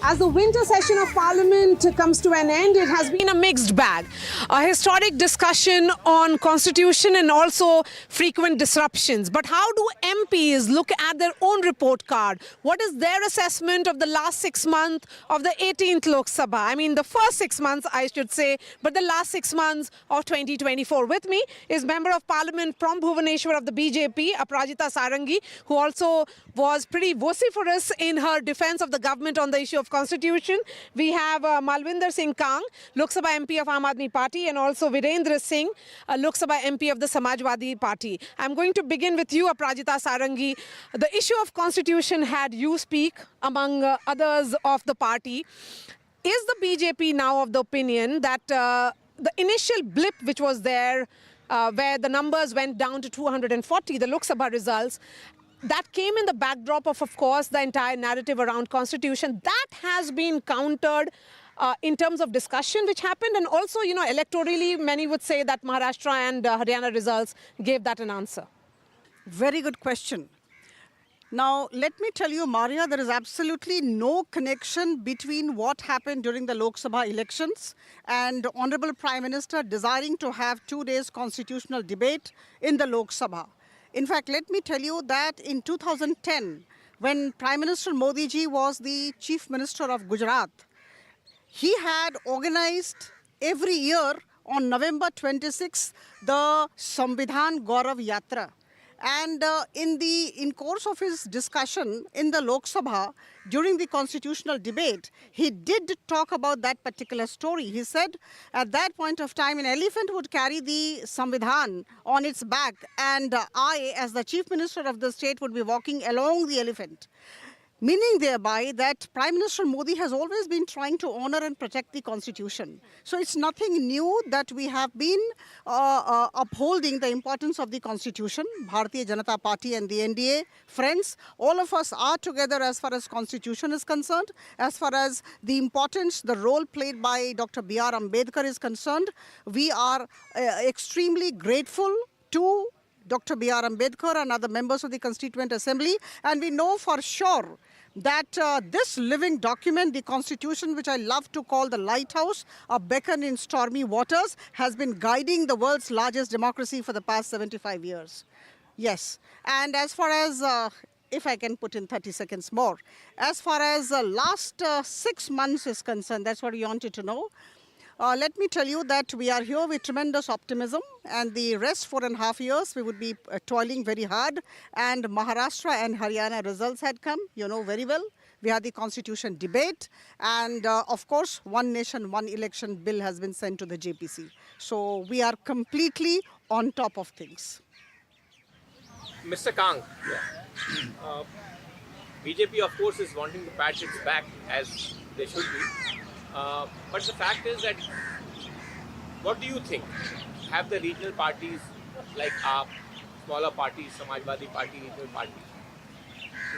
As the winter session of Parliament comes to an end, it has been a mixed bag. A historic discussion on constitution and also frequent disruptions. But how do MPs look at their own report card? What is their assessment of the last 6 months of the 18th Lok Sabha? I mean, the first 6 months, I should say, but the last 6 months of 2024. With me is Member of Parliament from Bhubaneswar of the BJP, Aparajita Sarangi, who also was pretty vociferous in her defense of the government on the issue of constitution. We have Malvinder Singh Kang, Lok Sabha MP of Aam Aadmi Party, and also Virendra Singh, Lok Sabha MP of the Samajwadi Party. I'm going to begin with you, Aparajita Sarangi. The issue of constitution had you speak among others of the party. Is the BJP now of the opinion that the initial blip which was there, where the numbers went down to 240, the Lok Sabha results, that came in the backdrop of course, the entire narrative around constitution. That has been countered in terms of discussion which happened, and also, you know, electorally, many would say that Maharashtra and Haryana results gave that an answer. Very good question. Now, let me tell you, Maria, there is absolutely no connection between what happened during the Lok Sabha elections and Honorable Prime Minister desiring to have 2 days constitutional debate in the Lok Sabha. In fact, let me tell you that in 2010, when Prime Minister Modi ji was the Chief Minister of Gujarat, he had organized every year on November 26 the Samvidhan Gaurav Yatra. And in course of his discussion in the Lok Sabha during the constitutional debate, he did talk about that particular story. He said at that point of time an elephant would carry the Samvidhan on its back, and I, as the Chief Minister of the state, would be walking along the elephant. Meaning thereby that Prime Minister Modi has always been trying to honor and protect the constitution. So it's nothing new that we have been upholding the importance of the constitution. Bharatiya Janata Party and the NDA, friends, all of us are together as far as constitution is concerned. As far as the importance, the role played by Dr. B.R. Ambedkar is concerned, we are extremely grateful to Dr. B.R. Ambedkar and other members of the Constituent Assembly, and we know for sure that this living document, the Constitution, which I love to call the lighthouse, a beacon in stormy waters, has been guiding the world's largest democracy for the past 75 years. Yes, and as far as if I can put in 30 seconds more, as far as last 6 months is concerned, that's what you wanted to know. Let me tell you that we are here with tremendous optimism, and the rest 4.5 years we would be toiling very hard, and Maharashtra and Haryana results had come, you know very well. We had the constitution debate, and of course, one nation, one election bill has been sent to the JPC. So we are completely on top of things. Mr. Kang, BJP of course is wanting to patch its back as they should be. But the fact is that, what do you think? Have the regional parties like AAP, smaller parties, Samajwadi Party, regional parties,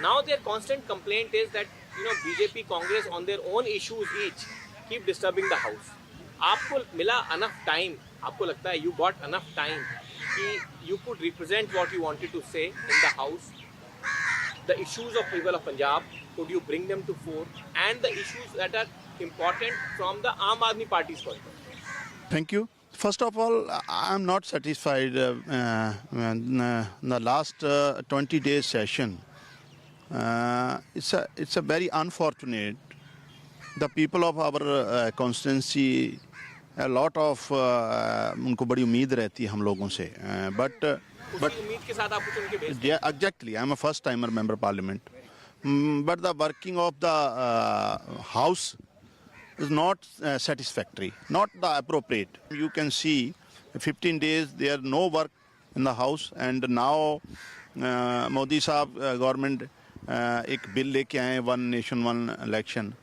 now their constant complaint is that, you know, BJP, Congress on their own issues each keep disturbing the house. आपको मिला enough time, आपको लगता है you got enough time कि you could represent what you wanted to say in the house, the issues of people of Punjab, could you bring them to fore, and the issues that are important from the Aam Aadmi Party's point of view? Thank you. First of all, I am not satisfied in the last 20 days session. It's a very unfortunate. The people of our constituency, a lot of उनको बड़ी उम्मीद रहती है हम लोगों से, but उम्मीद के साथ आप कुछ उनके भेज yeah, exactly. I am a first-timer member of parliament, but the working of the house is not satisfactory, not the appropriate. You can see 15 days there no work in the house, and now Modi साहब government एक bill लेके आए, one nation one election.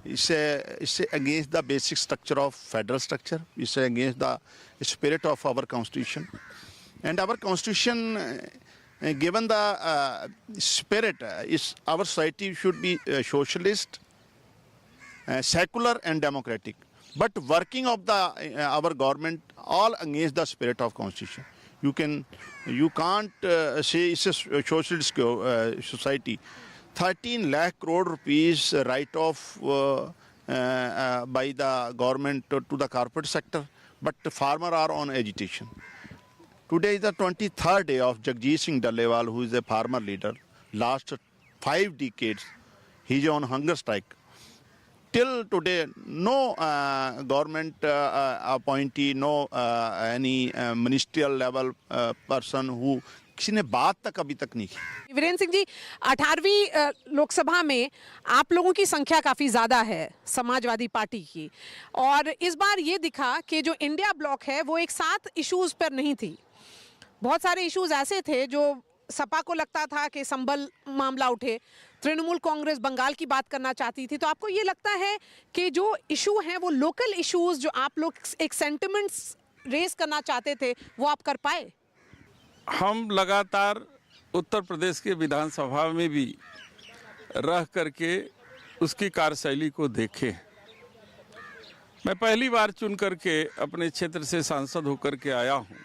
इससे against the basic structure of federal structure, इससे against the spirit of our constitution, and our constitution, given the spirit, is our society should be socialist, secular and democratic, but working of the our government all against the spirit of constitution. You can't say it's a socialist society. 13 lakh crore rupees write-off by the government to the corporate sector, but the farmer are on agitation. Today is the 23rd day of Jagjit Singh Dallewal, who is a farmer leader. Last 5 decades, he is on hunger strike. Till today, no government appointee, no any ministerial level person who किसी ने बात तक अभी तक नहीं की। वीरेंद्र सिंह जी, 18वीं लोकसभा में आप लोगों की संख्या काफी ज्यादा है समाजवादी पार्टी की, और इस बार ये दिखा कि जो इंडिया ब्लॉक है वो एक साथ इश्यूज पर नहीं थी। बहुत सारे इश्यूज ऐसे थे जो सपा को लगता था कि संबल मामला उठे, तृणमूल कांग्रेस बंगाल की बात करना चाहती थी। तो आपको ये लगता है कि जो इशू हैं वो लोकल इश्यूज जो आप लोग एक सेंटिमेंट्स रेस करना चाहते थे वो आप कर पाए? हम लगातार उत्तर प्रदेश के विधानसभा में भी रह करके उसकी कार्यशैली को देखे। मैं पहली बार चुन करके अपने क्षेत्र से सांसद होकर के आया हूं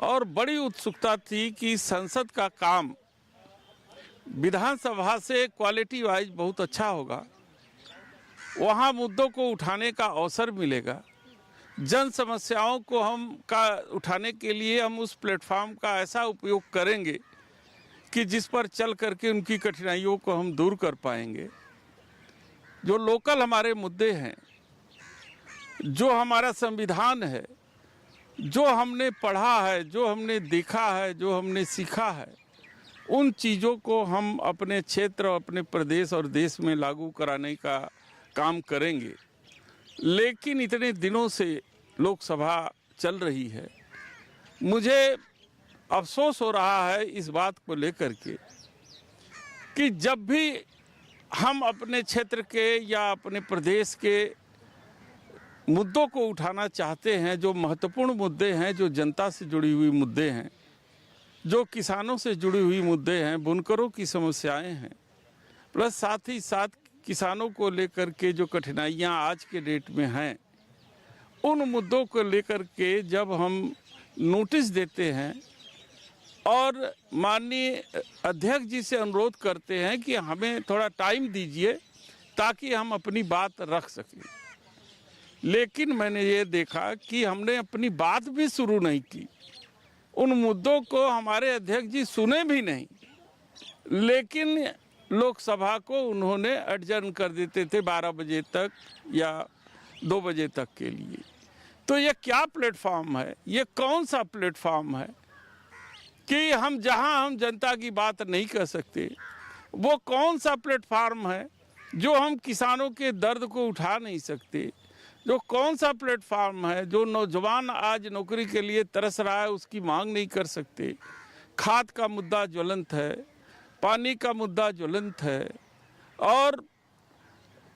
और बड़ी उत्सुकता थी कि संसद का काम विधानसभा से क्वालिटी वाइज बहुत अच्छा होगा, वहाँ मुद्दों को उठाने का अवसर मिलेगा, जन समस्याओं को उठाने के लिए हम उस प्लेटफॉर्म का ऐसा उपयोग करेंगे कि जिस पर चल करके उनकी कठिनाइयों को हम दूर कर पाएंगे। जो लोकल हमारे मुद्दे हैं, जो हमारा संविधान है, जो हमने पढ़ा है, जो हमने देखा है, जो हमने सीखा है, उन चीज़ों को हम अपने क्षेत्र, अपने प्रदेश और देश में लागू कराने का काम करेंगे। लेकिन इतने दिनों से लोकसभा चल रही है, मुझे अफसोस हो रहा है इस बात को लेकर के कि जब भी हम अपने क्षेत्र के या अपने प्रदेश के मुद्दों को उठाना चाहते हैं, जो महत्वपूर्ण मुद्दे हैं, जो जनता से जुड़ी हुई मुद्दे हैं, जो किसानों से जुड़ी हुई मुद्दे हैं, बुनकरों की समस्याएं हैं, प्लस साथ ही साथ किसानों को लेकर के जो कठिनाइयां आज के डेट में हैं, उन मुद्दों को लेकर के जब हम नोटिस देते हैं और माननीय अध्यक्ष जी से अनुरोध करते हैं कि हमें थोड़ा टाइम दीजिए ताकि हम अपनी बात रख सकें, लेकिन मैंने ये देखा कि हमने अपनी बात भी शुरू नहीं की। उन मुद्दों को हमारे अध्यक्ष जी सुने भी नहीं, लेकिन लोकसभा को उन्होंने एडजर्न कर देते थे 12 बजे तक या 2 बजे तक के लिए। तो ये क्या प्लेटफॉर्म है, ये कौन सा प्लेटफॉर्म है कि हम जनता की बात नहीं कर सकते? वो कौन सा प्लेटफॉर्म है जो हम किसानों के दर्द को उठा नहीं सकते? जो कौन सा प्लेटफॉर्म है जो नौजवान आज नौकरी के लिए तरस रहा है उसकी मांग नहीं कर सकते? खाद का मुद्दा ज्वलंत है, पानी का मुद्दा ज्वलंत है, और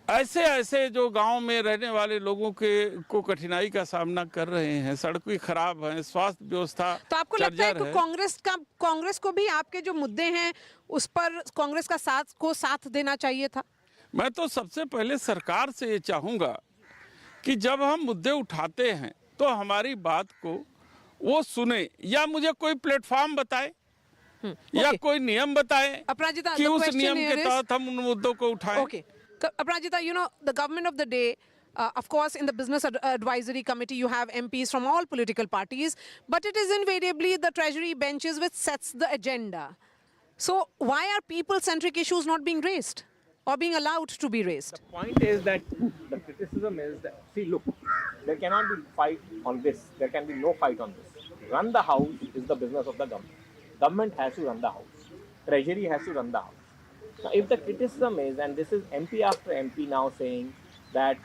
ऐसे जो गांव में रहने वाले लोगों को कठिनाई का सामना कर रहे हैं, सड़कें खराब हैं, स्वास्थ्य व्यवस्था। तो आपको लगता है कि कांग्रेस को भी आपके जो मुद्दे हैं उस पर कांग्रेस का साथ देना चाहिए था? मैं तो सबसे पहले सरकार से ये चाहूँगा कि जब हम मुद्दे उठाते हैं तो हमारी बात को वो सुने, या मुझे कोई प्लेटफॉर्म बताए या कोई नियम बताए अपराजिता, कि उस नियम के तहत हम उन मुद्दों को उठाएं। Okay. Aparajita, the government of the day, of course, in the Business Advisory Committee, you have MPs from all political parties, but it is invariably the Treasury benches which sets the agenda. So why are people-centric issues not being raised or being allowed to be raised? The point is that the criticism is that, see, look, there cannot be fight on this. There can be no fight on this. Run the house is the business of the government. Government has to run the house. Treasury has to run the house. Now, if the criticism is, and this is MP after MP now saying that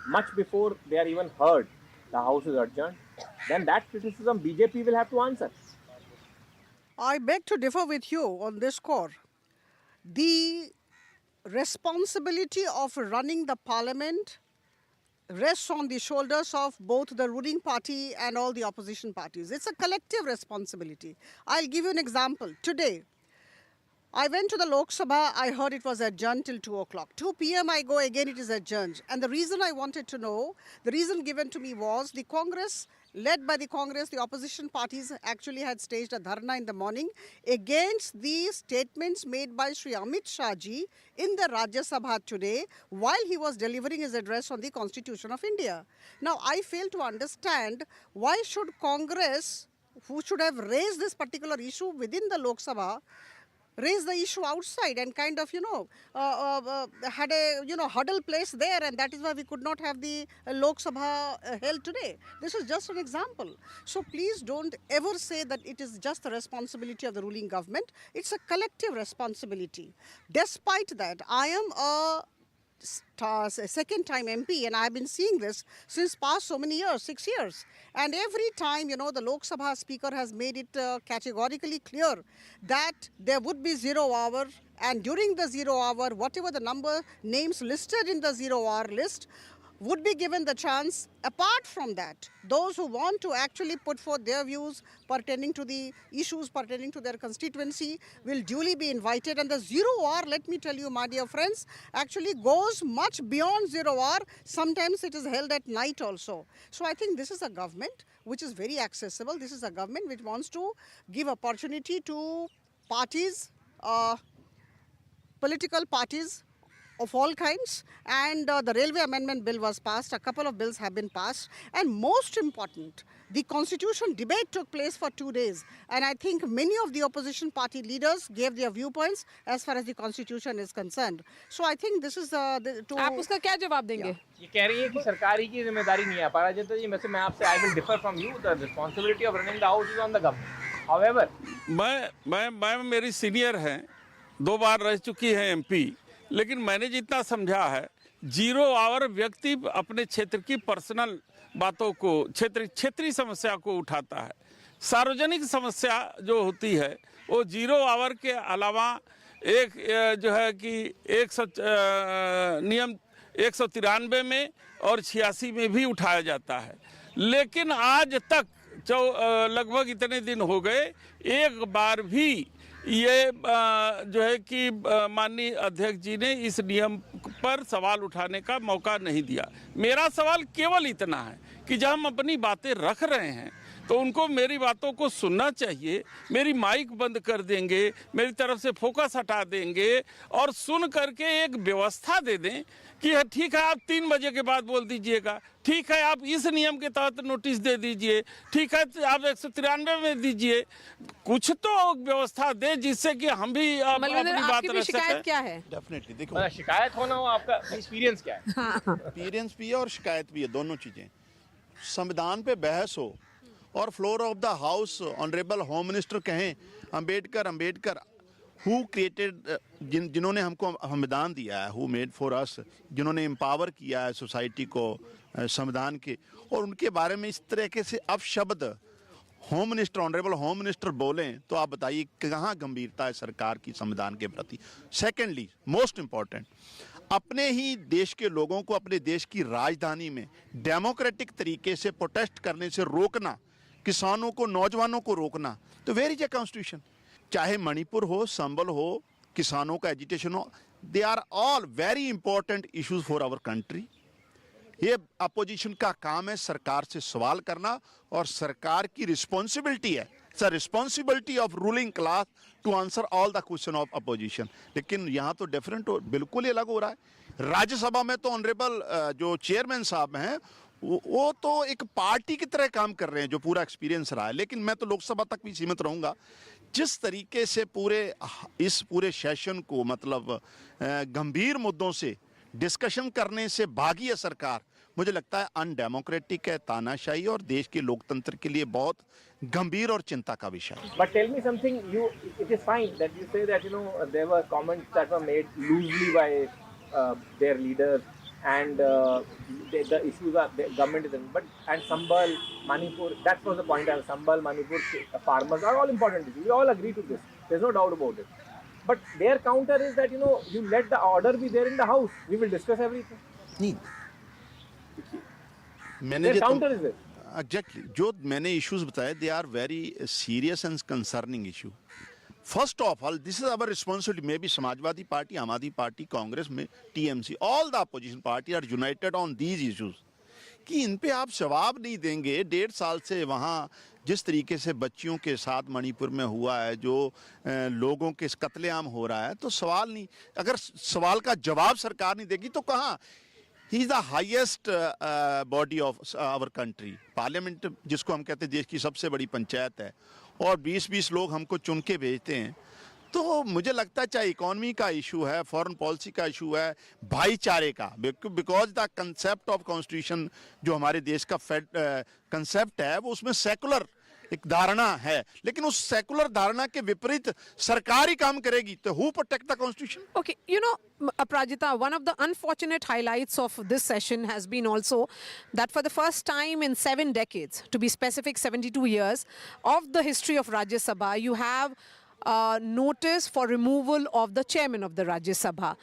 much before they are even heard, the house is adjourned, then that criticism BJP will have to answer. I beg to differ with you on this score. The responsibility of running the parliament rests on the shoulders of both the ruling party and all the opposition parties. It's a collective responsibility. I'll give you an example. Today, I went to the Lok Sabha, I heard it was adjourned till 2 o'clock. 2 p.m. I go again, it is adjourned. And the reason I wanted to know, the reason given to me was the Congress led by the Congress, the opposition parties actually had staged a dharna in the morning against the statements made by Sri Amit Shah ji in the Rajya Sabha today while he was delivering his address on the Constitution of India. Now, I fail to understand why should Congress, who should have raised this particular issue within the Lok Sabha, raise the issue outside and kind of, had a, huddle place there, and that is why we could not have the Lok Sabha held today. This is just an example. So please don't ever say that it is just the responsibility of the ruling government. It's a collective responsibility. Despite that, I am a second time MP, and I've been seeing this since past so many years, 6 years. And every time, the Lok Sabha speaker has made it categorically clear that there would be 0 hour, and during the 0 hour, whatever the number names listed in the 0 hour list would be given the chance. Apart from that, those who want to actually put forth their views pertaining to the issues pertaining to their constituency will duly be invited. And the 0 hour, let me tell you, my dear friends, actually goes much beyond 0 hour. Sometimes it is held at night also. So I think this is a government which is very accessible. This is a government which wants to give opportunity to parties, political parties of all kinds, and the Railway Amendment Bill was passed. A couple of bills have been passed, and most important, the Constitution debate took place for 2 days, and I think many of the opposition party leaders gave their viewpoints as far as the Constitution is concerned. So I think this is to. आप उसका क्या जवाब देंगे? ये कह रही है कि सरकारी की जिम्मेदारी नहीं है। पराजिता जी, मैं आपसे I will differ from you. The responsibility of running the house is on the government. However, मैं मेरी सीनियर हैं, 2 बार रह चुकी है MP, लेकिन मैंने जितना समझा है 0 आवर व्यक्ति अपने क्षेत्र की पर्सनल बातों को, क्षेत्रीय समस्या को उठाता है। सार्वजनिक समस्या जो होती है वो 0 आवर के अलावा एक जो है कि नियम 193 में और 86 में भी उठाया जाता है। लेकिन आज तक लगभग इतने दिन हो गए, एक बार भी ये जो है कि माननीय अध्यक्ष जी ने इस नियम पर सवाल उठाने का मौका नहीं दिया। मेरा सवाल केवल इतना है कि जब हम अपनी बातें रख रहे हैं तो उनको मेरी बातों को सुनना चाहिए। मेरी माइक बंद कर देंगे, मेरी तरफ से फोकस हटा देंगे और सुन करके एक व्यवस्था दे दें कि ठीक है आप 3 बजे के बाद बोल दीजिएगा, ठीक है आप इस नियम के तहत नोटिस दे दीजिए, ठीक है आप 193 में दीजिए, कुछ तो व्यवस्था दे जिससे कि हम भी अपनी बात रख सकें। शिकायत क्या है? डेफिनेटली देखो, शिकायत होना हो, आपका एक्सपीरियंस क्या है? एक्सपीरियंस भी है और शिकायत भी है, दोनों चीजें। संविधान पे बहस हो और floor of the house honourable home minister कहें अंबेडकर हु क्रिएटेड, जिन्होंने हमको संविधान दिया है, हु मेड फॉर अस, जिन्होंने एम्पावर किया है सोसाइटी को संविधान के, और उनके बारे में इस तरीके से अपशब्द home minister, honourable home minister बोलें तो आप बताइए कहाँ गंभीरता है सरकार की संविधान के प्रति। सेकेंडली, मोस्ट इम्पॉर्टेंट, अपने ही देश के लोगों को अपने देश की राजधानी में डेमोक्रेटिक तरीके से प्रोटेस्ट करने से रोकना, किसानों को, नौजवानों को रोकना, तो वेयर इज ए कॉन्स्टिट्यूशन? चाहे मणिपुर हो, संबल हो, किसानों का एजिटेशन हो, they are all very important issues for our country. ये अपोजिशन का काम है सरकार से सवाल करना, और सरकार की रिस्पॉन्सिबिलिटी है, it's a responsibility of ruling class to answer all the question of opposition. लेकिन यहाँ तो डिफरेंट बिल्कुल ही अलग हो रहा है। राज्यसभा में तो ऑनरेबल जो चेयरमैन साहब हैं वो तो एक पार्टी की तरह काम कर रहे हैं, जो पूरा एक्सपीरियंस रहा है। लेकिन मैं तो लोकसभा तक भी सीमित रहूँगा। जिस तरीके से इस पूरे सेशन को मतलब गंभीर मुद्दों से डिस्कशन करने से भागी है सरकार, मुझे लगता है अनडेमोक्रेटिक है, तानाशाही और देश के लोकतंत्र के लिए बहुत गंभीर और चिंता का विषय है। But tell me something, it is fine that you say that there were comments that were made loosely by their leaders, and the issues are the government is in, but and Sambal, Manipur, that was the point. Sambal, Manipur, farmers are all important issues. We all agree to this. There's no doubt about it. But their counter is that you let the order be there in the house. We will discuss everything. नहीं, Their counter is it. Exactly जो मैंने issues बताए, they are very serious and concerning issue. First of all, this is our responsibility. May be Samajwadi party, Aam Aadmi party, Congress में TMC, all the opposition party are united on these issues. कि इन पे आप जवाब नहीं देंगे। 1.5 साल से वहाँ जिस तरीके से बच्चियों के साथ मणिपुर में हुआ है, जो लोगों के कत्लेआम हो रहा है, तो सवाल नहीं, अगर सवाल का जवाब सरकार नहीं देगी तो कहाँ। He is the highest body of our country. Parliament जिसको हम कहते हैं देश की सबसे बड़ी पंचायत है, और 20-20 लोग हमको चुन के भेजते हैं। तो मुझे लगता है चाहे इकोनॉमी का इशू है, फॉरेन पॉलिसी का इशू है, भाईचारे का, because the concept of constitution जो हमारे देश का कंसेप्ट है वो उसमें सेकुलर एक धारणा है, लेकिन उस सेकुलर धारणा के विपरीत सरकार ही काम करेगी तो who protect the constitution. Okay, you know, Aprajita, one of the unfortunate highlights of this session has been also that for the first time in 7 decades, to be specific 72 years, of the history of Rajya Sabha, you have notice for removal of the chairman of the Rajya Sabha.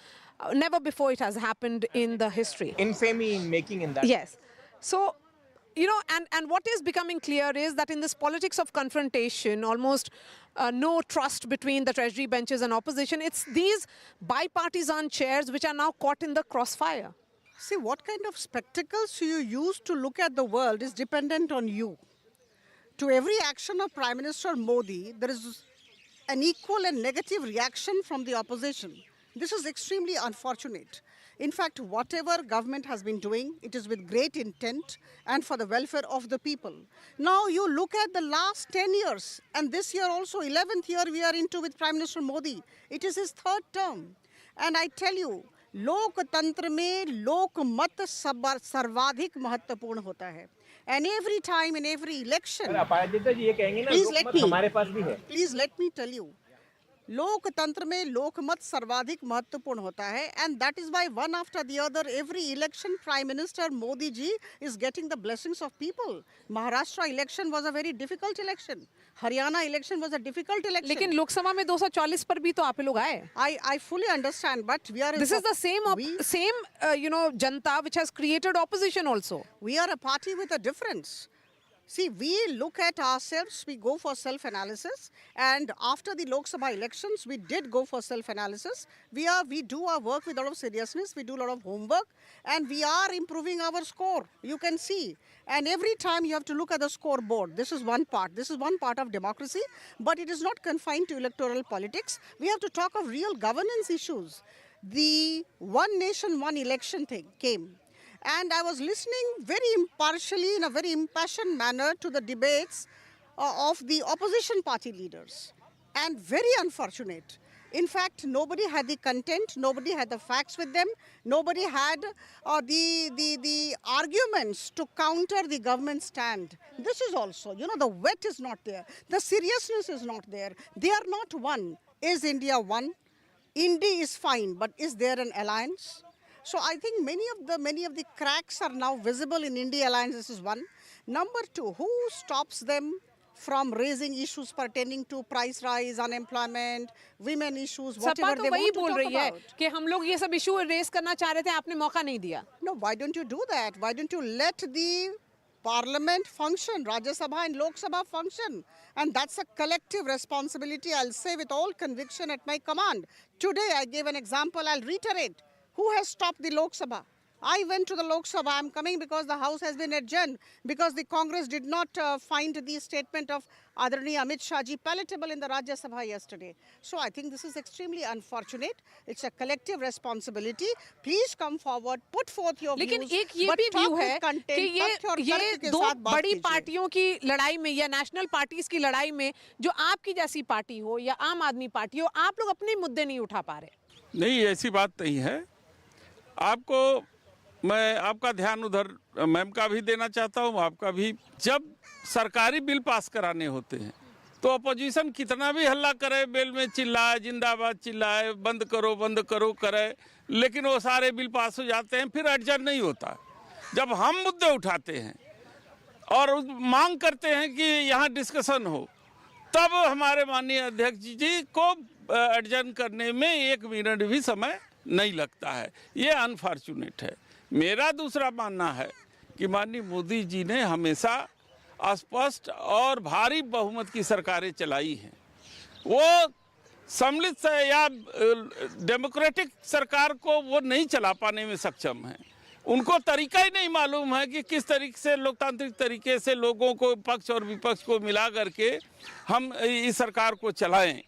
Never before it has happened in the history. Infamy in making in that. Yes. So, you know, and what is becoming clear is that in this politics of confrontation, almost no trust between the treasury benches and opposition, it's these bipartisan chairs which are now caught in the crossfire. See, what kind of spectacles you use to look at the world is dependent on you. To every action of Prime Minister Modi, there is an equal and negative reaction from the opposition. This is extremely unfortunate. In fact, whatever government has been doing, it is with great intent and for the welfare of the people. Now you look at the last 10 years, and this year also, 11th year we are into with Prime Minister Modi. It is his 3rd term. And I tell you, लोकतंत्र में लोकमत सर्वाधिक महत्वपूर्ण होता है. And every time in every election, अपाराजिता जी ये कहेंगे ना, लोकमत हमारे पास भी है। Please let me tell you, लोकतंत्र में लोकमत सर्वाधिक महत्वपूर्ण होता है, and that is why one after the other every election Prime Minister Modi ji is getting the blessings of people. Maharashtra election was a very difficult election. Haryana election was a difficult election. लेकिन लोकसभा में 240 पर भी तो आप लोग आए. I fully understand, but we are This is the same you know, Janta which has created opposition also. We are a party with a difference. See, we look at ourselves, we go for self-analysis, and after the Lok Sabha elections, we did go for self-analysis. We do our work with a lot of seriousness, we do a lot of homework, and we are improving our score, you can see. And every time you have to look at the scoreboard. This is one part of democracy, but it is not confined to electoral politics. We have to talk of real governance issues. The one nation, one election thing came. And I was listening very impartially, in a very impassioned manner, to the debates of the opposition party leaders. And very unfortunate. In fact, nobody had the content, nobody had the facts with them, nobody had the arguments to counter the government stand. This is also, you know, the wet is not there. The seriousness is not there. They are not one. Is India one? India is fine, but is there an alliance? So I think many of the cracks are now visible in India alliance. This is one. Number two, who stops them from raising issues pertaining to price rise, unemployment, women issues, whatever they want to talk about? कि हम लोग ये सब issue raise करना चाह रहे थे, आपने मौका नहीं दिया. No, why don't you do that? Why don't you let the Parliament function, Rajya Sabha and Lok Sabha function? And that's a collective responsibility, I'll say with all conviction at my command. Today I gave an example, I'll reiterate. Who has stopped the Lok Sabha? I went to the Lok Sabha. I'm coming because the House has been adjourned, because the Congress did not find the statement of Adarani Amit Shah ji palatable in the Rajya Sabha yesterday. So I think this is extremely unfortunate. It's a collective responsibility. Please come forward, put forth your लेकिन views. एक ये but भी talk view with है content, कि तथ्य और ये तर्क के दो साथ बात बड़ी कीजिए. पार्टियों की लड़ाई में या नेशनल पार्टीज की लड़ाई में जो आपकी जैसी पार्टी हो या आम आदमी पार्टी हो, आप लोग अपने मुद्दे नहीं उठा पा रहे. नहीं, ऐसी बात नहीं है. आपको मैं आपका ध्यान उधर मैम का भी देना चाहता हूँ, आपका भी. जब सरकारी बिल पास कराने होते हैं तो अपोजिशन कितना भी हल्ला करे, बिल में चिल्लाए, जिंदाबाद चिल्लाए, बंद करो करे, लेकिन वो सारे बिल पास हो जाते हैं, फिर एडजस्ट नहीं होता. जब हम मुद्दे उठाते हैं और मांग करते हैं कि यहाँ डिस्कशन हो, तब हमारे माननीय अध्यक्ष जी को एडजस्ट करने में 1 मिनट भी समय नहीं लगता है. ये अनफॉर्चुनेट है. मेरा दूसरा मानना है कि माननीय मोदी जी ने हमेशा स्पष्ट और भारी बहुमत की सरकारें चलाई हैं. वो सम्मिलित या डेमोक्रेटिक सरकार को वो नहीं चला पाने में सक्षम हैं. उनको तरीका ही नहीं मालूम है कि किस तरीके से लोकतांत्रिक तरीके से लोगों को, पक्ष और विपक्ष को मिला करके हम इस सरकार को चलाएं।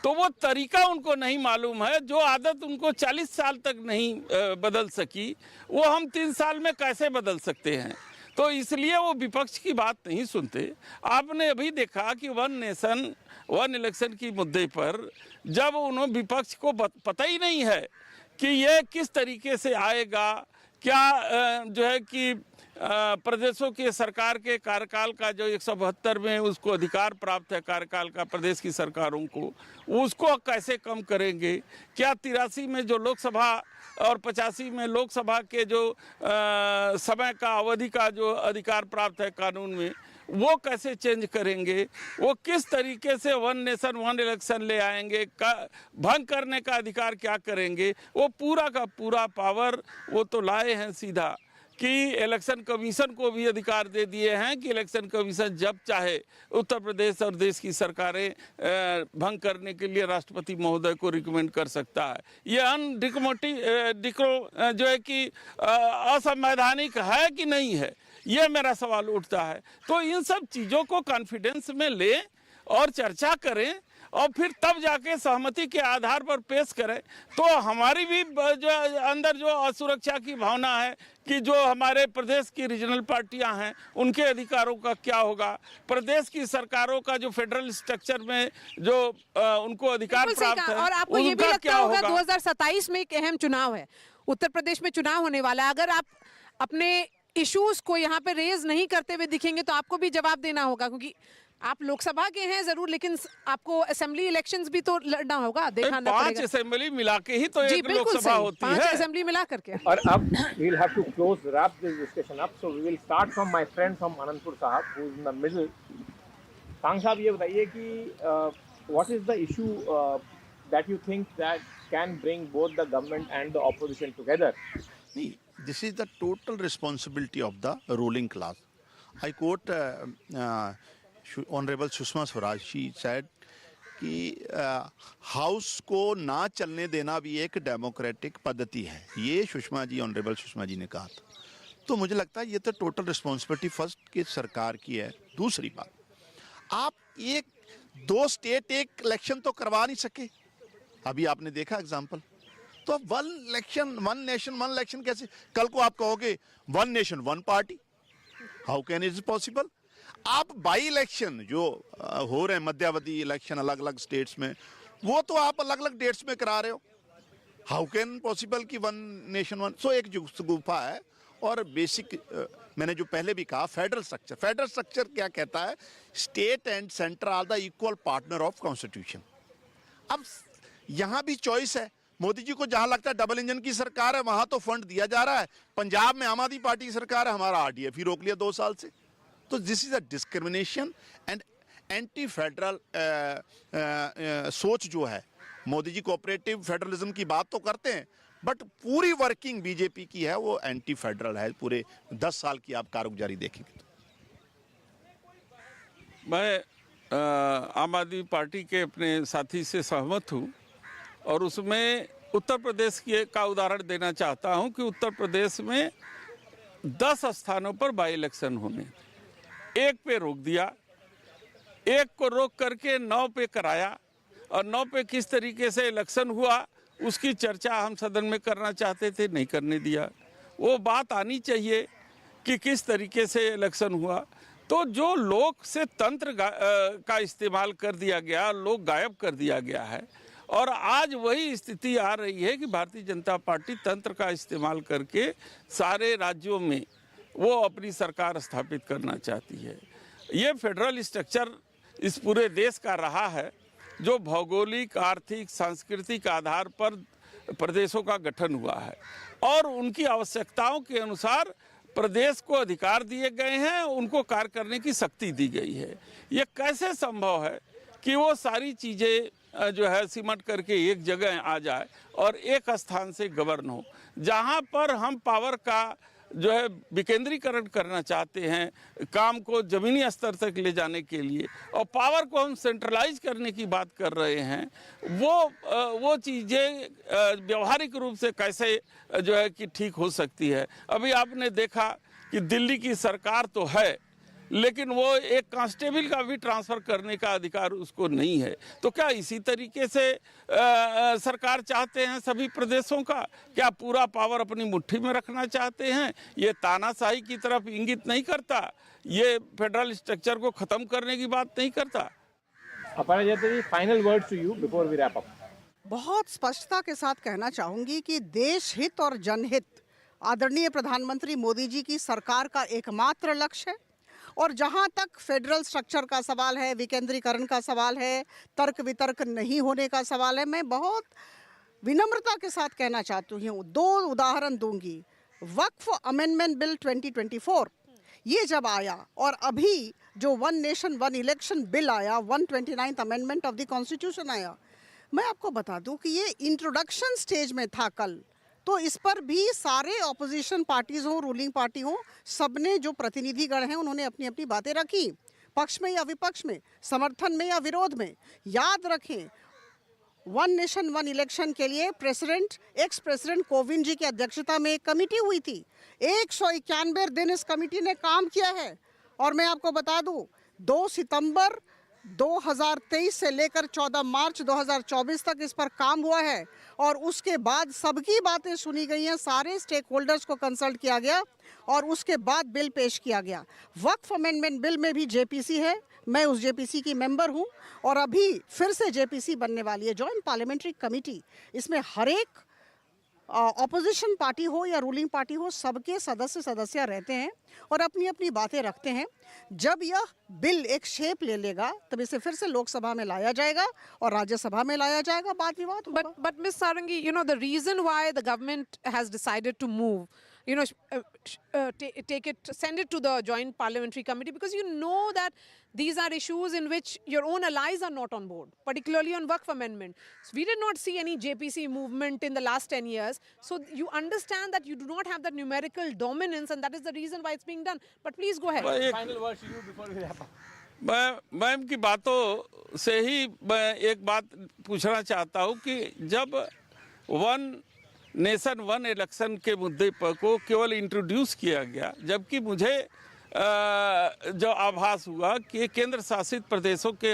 तो वो तरीका उनको नहीं मालूम है। जो आदत उनको 40 साल तक नहीं बदल सकी, वो हम 3 साल में कैसे बदल सकते हैं? तो इसलिए वो विपक्ष की बात नहीं सुनते। आपने अभी देखा कि वन नेशन वन इलेक्शन की मुद्दे पर जब उन्होंने विपक्ष को पता ही नहीं है कि ये किस तरीके से आएगा, क्या जो है कि प्रदेशों के सरकार के कार्यकाल का जो 172 में उसको अधिकार प्राप्त है कार्यकाल का प्रदेश की सरकारों को, उसको कैसे कम करेंगे? क्या 83 में जो लोकसभा और 85 में लोकसभा के जो समय का अवधि का जो अधिकार प्राप्त है कानून में, वो कैसे चेंज करेंगे? वो किस तरीके से वन नेशन वन इलेक्शन ले आएंगे? भंग करने का अधिकार क्या करेंगे? वो पूरा का पूरा पावर वो तो लाए हैं सीधा कि इलेक्शन कमीशन को भी अधिकार दे दिए हैं कि इलेक्शन कमीशन जब चाहे उत्तर प्रदेश और देश की सरकारें भंग करने के लिए राष्ट्रपति महोदय को रिकमेंड कर सकता है। ये जो है कि असंवैधानिक है कि नहीं है, ये मेरा सवाल उठता है। तो इन सब चीज़ों को कॉन्फिडेंस में लें और चर्चा करें और फिर तब जाके सहमति के आधार पर पेश करें। तो हमारी भी जो अंदर जो असुरक्षा की भावना है कि जो हमारे प्रदेश की रीजनल पार्टियां हैं उनके अधिकारों का क्या होगा, प्रदेश की सरकारों का जो फेडरल स्ट्रक्चर में जो उनको अधिकार प्राप्त है और आपको ये भी उनका लगता क्या होगा होगा? 2027 में एक अहम चुनाव है, उत्तर प्रदेश में चुनाव होने वाला है। अगर आप अपने इश्यूज को यहाँ पे रेज नहीं करते हुए दिखेंगे तो आपको भी जवाब देना होगा, क्योंकि आप लोकसभा के हैं जरूर, लेकिन आपको असेंबली इलेक्शंस भी तो लड़ना होगा, देखना पड़ेगा। 5 असेंबली मिला के ही तो जी एक बिल्कुल लोकसभा सही, होती 5 है। असेंबली मिला करके। और अब we'll have to close wrap this discussion up, so we will start from my friend from Anandpur Sahab who is in the middle. Kang साहब ये बताइए कि what is the issue that you think that can bring both the government and the opposition together? This is the total responsibility of the ruling class. I quote Honorable Sushma Swaraj. She said कि house को ना चलने देना भी एक democratic पद्धति है। ये सुषमा जी, ऑनरेबल सुषमा जी ने कहा था। तो मुझे लगता है ये तो टोटल रिस्पॉन्सिबिलिटी फर्स्ट की सरकार की है। दूसरी बात, आप 2 स्टेट एक इलेक्शन तो करवा नहीं सके। अभी आपने देखा एग्जाम्पल। तो one election one nation one election कैसे? कल को आप कहोगे one nation one party, how can it possible? आप बाई इलेक्शन जो हो रहे हैं, मध्यावधि इलेक्शन अलग अलग स्टेट्स में, वो तो आप अलग अलग डेट्स में करा रहे हो। हाउ कैन पॉसिबल कि वन नेशन वन? सो एक जो गुफा है। और बेसिक मैंने जो पहले भी कहा, फेडरल स्ट्रक्चर क्या कहता है? State and centre are the equal partner of constitution. अब यहाँ भी चॉइस है। मोदी जी को जहां लगता है डबल इंजन की सरकार है, वहां तो फंड दिया जा रहा है। पंजाब में आम आदमी पार्टी की सरकार है, हमारा आरडीएफ ही रोक लिया 2 साल से। तो this is a discrimination and anti federal सोच जो है। मोदी जी कोऑपरेटिव फेडरलिज्म की बात तो करते हैं, बट पूरी वर्किंग बीजेपी की है वो एंटी फेडरल है। पूरे 10 साल की आप कारगुजारी देखेंगे तो। मैं आम आदमी पार्टी के अपने साथी से सहमत हूँ और उसमें उत्तर प्रदेश का उदाहरण देना चाहता हूँ कि उत्तर प्रदेश में 10 स्थानों पर बाई इलेक्शन होने, 1 पे रोक दिया, 1 को रोक करके 9 पे कराया और 9 पे किस तरीके से इलेक्शन हुआ उसकी चर्चा हम सदन में करना चाहते थे, नहीं करने दिया। वो बात आनी चाहिए कि किस तरीके से इलेक्शन हुआ। तो जो लोक से तंत्र का इस्तेमाल कर दिया गया, लोग गायब कर दिया गया है और आज वही स्थिति आ रही है कि भारतीय जनता पार्टी तंत्र का इस्तेमाल करके सारे राज्यों में वो अपनी सरकार स्थापित करना चाहती है। ये फेडरल स्ट्रक्चर इस पूरे देश का रहा है जो भौगोलिक, आर्थिक, सांस्कृतिक आधार पर प्रदेशों का गठन हुआ है और उनकी आवश्यकताओं के अनुसार प्रदेश को अधिकार दिए गए हैं, उनको कार्य करने की शक्ति दी गई है। ये कैसे संभव है कि वो सारी चीज़ें जो है सिमट करके एक जगह आ जाए और एक स्थान से गवर्न हो, जहाँ पर हम पावर का जो है विकेंद्रीकरण करना चाहते हैं, काम को ज़मीनी स्तर तक ले जाने के लिए, और पावर को हम सेंट्रलाइज करने की बात कर रहे हैं, वो चीज़ें व्यवहारिक रूप से कैसे जो है कि ठीक हो सकती है। अभी आपने देखा कि दिल्ली की सरकार तो है, लेकिन वो एक कांस्टेबल का भी ट्रांसफ़र करने का अधिकार उसको नहीं है। तो क्या इसी तरीके से सरकार चाहते हैं सभी प्रदेशों का? क्या पूरा पावर अपनी मुट्ठी में रखना चाहते हैं? ये तानाशाही की तरफ इंगित नहीं करता, ये फेडरल स्ट्रक्चर को ख़त्म करने की बात नहीं करता। Aparna Jayatri, final words to you before we wrap up. बहुत स्पष्टता के साथ कहना चाहूंगी कि देश हित और जनहित आदरणीय प्रधानमंत्री मोदी जी की सरकार का एकमात्र लक्ष्य है। और जहां तक फेडरल स्ट्रक्चर का सवाल है, विकेंद्रीकरण का सवाल है, तर्क वितर्क नहीं होने का सवाल है, मैं बहुत विनम्रता के साथ कहना चाहती हूँ। 2 उदाहरण दूंगी। वक्फ अमेंडमेंट बिल 2024 ये जब आया, और अभी जो 1 नेशन 1 इलेक्शन बिल आया, 129th amendment of the constitution आया, मैं आपको बता दूं कि ये इंट्रोडक्शन स्टेज में था कल। तो इस पर भी सारे ऑपोजिशन पार्टीज हो, रूलिंग पार्टी हो, सबने जो प्रतिनिधिगण हैं उन्होंने अपनी अपनी बातें रखी, पक्ष में या विपक्ष में, समर्थन में या विरोध में। याद रखें, 1 नेशन 1 इलेक्शन के लिए एक्स प्रेसिडेंट कोविंद जी की अध्यक्षता में एक कमेटी हुई थी। 191 दिन इस कमेटी ने काम किया है। और मैं आपको बता दूं, 2 सितंबर 2023 से लेकर 14 मार्च 2024 तक इस पर काम हुआ है, और उसके बाद सबकी बातें सुनी गई हैं, सारे स्टेक होल्डर्स को कंसल्ट किया गया, और उसके बाद बिल पेश किया गया। वक्फ अमेंडमेंट बिल में भी जेपीसी है, मैं उस जेपीसी की मेंबर हूं, और अभी फिर से जेपीसी बनने वाली है, जॉइंट पार्लियामेंट्री कमेटी। इसमें हर एक ऑपोजिशन पार्टी हो या रूलिंग पार्टी हो, सबके सदस्य रहते हैं और अपनी अपनी बातें रखते हैं। जब यह बिल एक शेप ले लेगा, तब इसे फिर से लोकसभा में लाया जाएगा और राज्यसभा में लाया जाएगा, बात विवाद होगा। But Ms. Sarangi, the reason why the government has decided to move, send it to the Joint Parliamentary Committee, because you know that these are issues in which your own allies are not on board, particularly on Waqf Amendment. So we did not see any JPC movement in the last 10 years. So you understand that you do not have that numerical dominance, and that is the reason why it's being done. But please go ahead. Final words to you before we wrap up. Ma'am की बातों से ही मैं एक बात पूछना चाहता हूँ कि जब 1 नेशन 1 इलेक्शन के मुद्दे पर को केवल इंट्रोड्यूस किया गया, जबकि मुझे जो आभास हुआ कि केंद्र शासित प्रदेशों के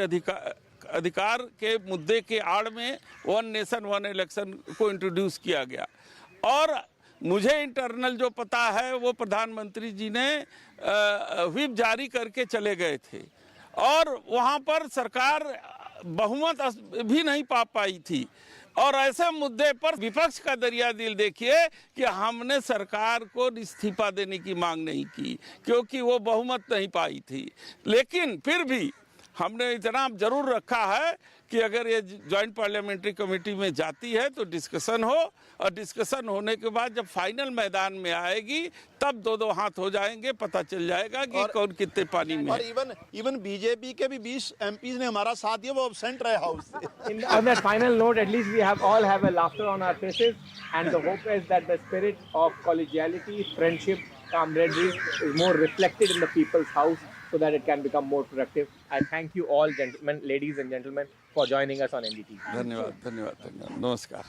अधिकार के मुद्दे के आड़ में 1 नेशन 1 इलेक्शन को इंट्रोड्यूस किया गया। और मुझे इंटरनल जो पता है वो प्रधानमंत्री जी ने व्हिप जारी करके चले गए थे, और वहाँ पर सरकार बहुमत भी नहीं पा पाई थी। और ऐसे मुद्दे पर विपक्ष का दरिया दिल देखिए कि हमने सरकार को इस्तीफा देने की मांग नहीं की, क्योंकि वो बहुमत नहीं पाई थी। लेकिन फिर भी हमने इतना जरूर रखा है कि अगर ये जॉइंट पार्लियामेंट्री कमेटी में जाती है तो डिस्कशन हो, और डिस्कशन होने के बाद जब फाइनल मैदान में आएगी तब 2-2 हाथ हो जाएंगे, पता चल जाएगा कि कौन कितने पानी में। और इवन बीजेपी के भी 20 MPs ने हमारा साथ दिया, वो एब्सेंट रहे हाउस से। On that final note, at least we all have a laughter on our faces, and the hope is that the spirit of collegiality, friendship, camaraderie is more reflected in the people's house, so that it can become more productive. I thank you all, gentlemen, ladies and gentlemen, for joining us on NDTV. धन्यवाद, नमस्कार।